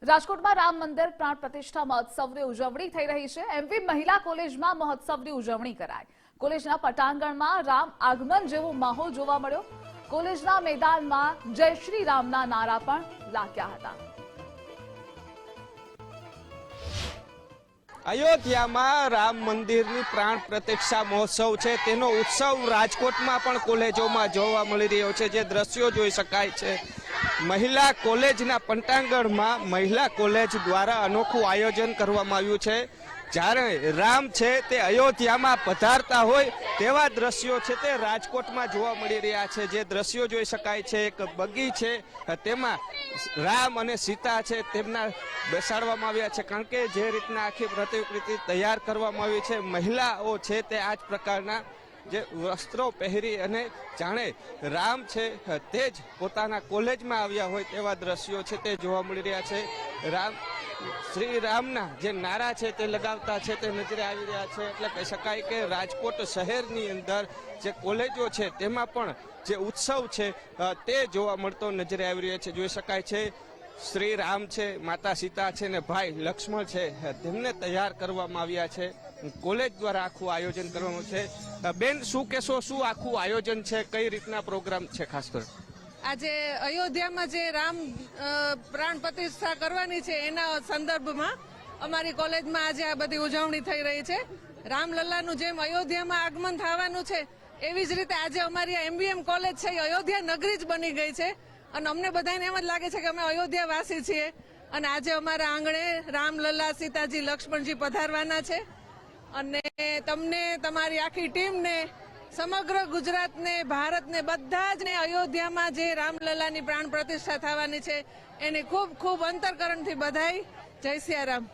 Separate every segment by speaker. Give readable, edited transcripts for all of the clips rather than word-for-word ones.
Speaker 1: રાજકોટમાં રામ મંદિર પ્રાણ પ્રતિષ્ઠા મહોત્સવની ઉજવણી થઈ રહી છે। એમવી મહિલા કોલેજમાં મહોત્સવની ઉજવણી કરાઈ। કોલેજના પટાંગણમાં રામ આગમન જેવો માહોલ જોવા મળ્યો। કોલેજના મેદાનમાં જય શ્રી રામના નારા પણ લાગ્યા હતા।
Speaker 2: અયોધ્યામાં રામ મંદિરની પ્રાણ પ્રતિષ્ઠા મહોત્સવ છે, તેનો ઉત્સવ રાજકોટમાં પણ કોલેજોમાં જોવા મળી રહ્યો છે। જે દ્રશ્યો જોઈ શકાય છે, મહિલા કોલેજના પટાંગણમાં મહિલા કોલેજ દ્વારા અનોખું આયોજન કરવામાં આવ્યું છે। જ્યારે રામ છે તે અયોધ્યામાં પધારતા હોય તેવા દ્રશ્યો છે તે રાજકોટમાં જોવા મળી રહ્યા છે। જે દ્રશ્યો જોઈ શકાય છે, એક બગી છે, તેમાં રામ અને સીતા છે તેમના બેસાડવામાં આવ્યા છે। કારણ કે જે રીતના આખી પ્રતિકૃતિ તૈયાર કરવામાં આવી છે, મહિલાઓ છે તે આ જ પ્રકારના જે વસ્ત્રો પહેરી અને જાણે રામ છે તે જ પોતાના કોલેજમાં આવ્યા હોય તેવા દ્રશ્યો છે તે જોવા મળી રહ્યા છે। રામ શ્રી રામના જે નારા છે તે લગાવતા છે તે નજરે આવી રહ્યા છે। એટલે કહી શકાય કે રાજકોટ શહેરની અંદર જે કોલેજો છે તેમાં પણ જે ઉત્સવ છે તે જોવા મળતો નજરે આવી રહ્યો છે। જોઈ શકાય છે શ્રી રામ છે, માતા સીતા છે ને ભાઈ લક્ષ્મણ છે, તેમને તૈયાર કરવામાં આવ્યા છે। કોલેજ દ્વારા આખું આયોજન કરવામાં છે। બેન, શું કહેશો, શું આખું આયોજન છે, કઈ રીતના પ્રોગ્રામ છે? ખાસ કરી
Speaker 3: આજે અયોધ્યામાં જે રામ પ્રાણ પ્રતિષ્ઠા કરવાની છે એના સંદર્ભમાં અમારી કોલેજમાં આજે આ બધી ઉજવણી થઈ રહી છે। રામલલ્લાનું જેમ અયોધ્યામાં આગમન થવાનું છે એવી જ રીતે આજે અમારી એમબીએમ કોલેજ છે એ અયોધ્યા નગરી જ બની ગઈ છે અને અમને બધાને એમ જ લાગે છે કે અમે અયોધ્યા વાસી છીએ। અને આજે અમારા આંગણે રામલલ્લા, સીતાજી, લક્ષ્મણજી પધારવાના છે અને તમને, તમારી આખી ટીમને, સમગ્ર ગુજરાતને, ભારતને, બધા જ ને અયોધ્યામાં જે રામલલ્લાની પ્રાણ પ્રતિષ્ઠા થવાની છે એની ખૂબ ખૂબ અંતરકરણથી બધાઈ। જય સિયારામ।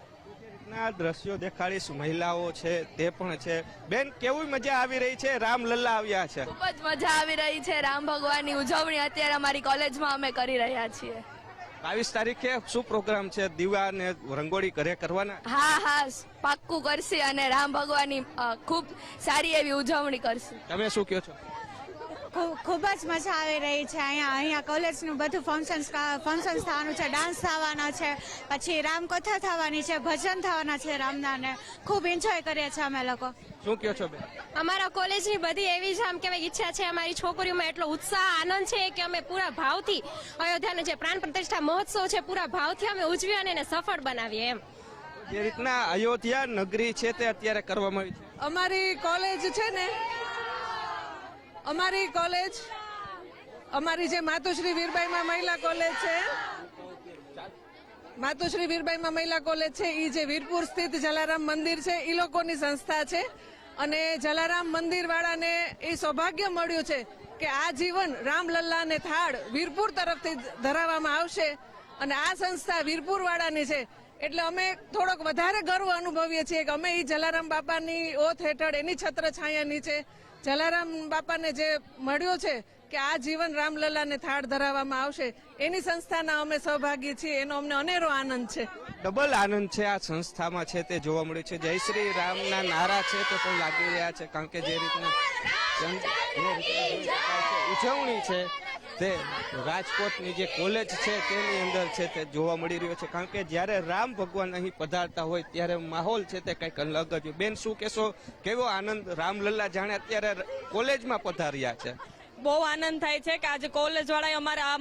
Speaker 2: દ્રશ્યો દેખાડીશ, મહિલાઓ છે તે પણ છે। બેન, કેવી મજા આવી રહી છે? રામલલ્લા આવ્યા છે,
Speaker 4: ખૂબ જ મજા આવી રહી છે। રામ ભગવાનની ઉજવણી અત્યારે અમારી કોલેજમાં અમે કરી રહ્યા છીએ।
Speaker 2: 22 તારીખે શું પ્રોગ્રામ છે? દીવા ને રંગોળી ઘરે કરવાના?
Speaker 4: હા, પાક્કું કરશે અને રામ ભગવાનની ખૂબ સારી એવી ઉજવણી કરશે।
Speaker 2: તમે શું કહો છો?
Speaker 5: ખૂબ જ મજા આવી રહી છે। અહીંયા કોલેજનું બધું ફંક્શન્સ થવાનું છે, ડાન્સ થવાનો છે, પછી રામકથા થવાની છે, ભજન થવાના છે રામના, ને ખૂબ એન્જોય કરીએ છીએ અમે લોકો।
Speaker 2: શું કહો છો બેન?
Speaker 6: અમારા કોલેજની બધી એવી જ આમ કહેવાય ઈચ્છા છે, અમારી છોકરીઓમાં એટલો ઉત્સાહ, આનંદ છે કે અમે પૂરા ભાવથી અયોધ્યાનો જે પ્રાણ પ્રતિષ્ઠા મહોત્સવ છે પૂરા ભાવથી અમે ઉજવીએ અને એને સફળ બનાવીએ એમ।
Speaker 2: જે રીતના અયોધ્યા નગરી છે તે અત્યારે કરવામાં આવી છે।
Speaker 3: અમારી કોલેજ છે ને, અમારી જે માતુશ્રી વીરબાઈમાં મહિલા કોલેજ છે, માતુશ્રી વીરબાઈમાં મહિલા કોલેજ છે, એ જે વીરપુર સ્થિત જલારામ મંદિર છે એ લોકોની સંસ્થા છે અને જલારામ મંદિર વાળાને એ સૌભાગ્ય મળ્યું છે કે આ જીવન રામલલ્લાને થાળ વીરપુર તરફથી ધરાવવામાં આવશે અને આ સંસ્થા વીરપુર વાળાની છે। એટલે અમે થોડોક વધારે ગર્વ અનુભવીએ છીએ કે અમે એ જલારામ બાપાની ઓથ હેઠળ, એની છત્ર છાયા નીચે જલારામ બાપાને જે મળ્યો છે કે આ જીવન રામલલ્લાને થાળ ધરાવવામાં આવશે, એની સંસ્થાના અમે સહભાગી છીએ। એનો અમને અનેરો આનંદ છે,
Speaker 2: ડબલ આનંદ છે આ સંસ્થામાં છે તે જોવા મળ્યું છે। જય શ્રી રામના નારા છે તે પણ લાગી રહ્યા છે। કારણ કે જે રીતના ઉજવણી છે તે રાજકોટની જે કોલેજ છે તેની અંદર છે તે જોવા મળી રહ્યો છે। કારણ કે જ્યારે રામ ભગવાન અહીં પધારતા હોય ત્યારે માહોલ છે તે કંઈક અલગ જ। બેન, શું કહેશો, કેવો આનંદ? રામલલ્લા જાણે અત્યારે કોલેજમાં પધાર્યા છે।
Speaker 7: બહુ આનંદ થાય છે કે આજે કોલેજ વાળાએ અમારા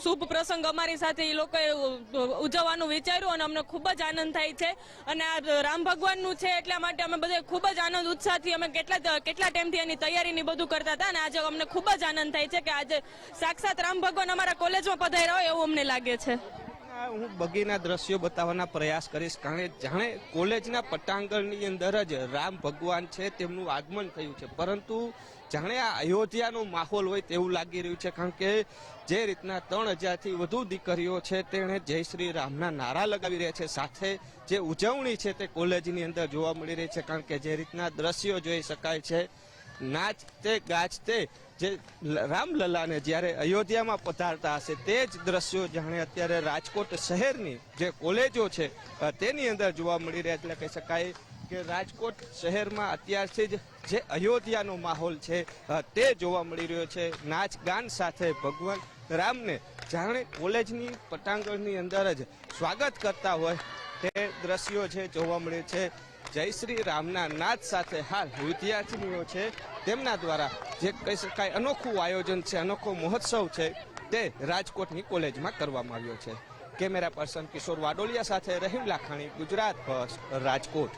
Speaker 7: શુભ પ્રસંગ અમારી સાથે એ લોકોએ ઉજવવાનું વિચાર્યું અને અમને ખૂબ જ આનંદ થાય છે। અને આ રામ ભગવાનનું છે એટલા માટે અમે બધા ખૂબ જ આનંદ ઉત્સાહથી અમે કેટલા ટાઈમથી એની તૈયારીની બધું કરતા હતા અને આજે અમને ખૂબ જ આનંદ થાય છે કે આજે સાક્ષાત રામ ભગવાન અમારા કોલેજમાં પધાર્યા હોય એવું અમને લાગે છે।
Speaker 2: હું બગીના દ્રશ્યો બતાવવાના પ્રયાસ કરીશ, કારણ કે જાણે કોલેજના પટાંગણની અંદર જ રામ ભગવાન છે તેમનું આગમન થયું છે, પરંતુ જાણે આ અયોધ્યાનો માહોલ હોય તેવું લાગી રહ્યું છે। કારણ કે જે રીતના 3000થી વધુ દીકરીઓ છે તેણે જય શ્રી રામના નારા લગાવી રહ્યા છે, સાથે જે ઉજવણી છે તે કોલેજની અંદર જોવા મળી રહી છે। કારણ કે જે રીતના દ્રશ્યો જોઈ શકાય છે, નાચતે ગાજતે જે રામલલ્લાને જ્યારે અયોધ્યામાં પધારતા હશે તે જ દ્રશ્યો જાણે અત્યારે રાજકોટ શહેરની જે કોલેજો છે તેની અંદર જોવા મળી રહ્યા। એટલે કહી શકાય કે રાજકોટ શહેરમાં અત્યારથી જ જે અયોધ્યાનો માહોલ છે તે જોવા મળી રહ્યો છે। નાચ ગાન સાથે ભગવાન રામને જાણે કોલેજની પટાંગણની અંદર જ સ્વાગત કરતા હોય તે દ્રશ્યો છે જોવા મળે છે. જય શ્રી રામના નાદ સાથે હાલ વિદ્યાર્થીનીઓ છે તેમના દ્વારા જે કહી શકાય અનોખું આયોજન છે, અનોખો મહોત્સવ છે તે રાજકોટની કોલેજમાં કરવામાં આવ્યો છે. કેમેરા પર્સન કિશોર વાડોલિયા સાથે રહીમ લાખાણી, ગુજરાત ફર્સ્ટ, રાજકોટ.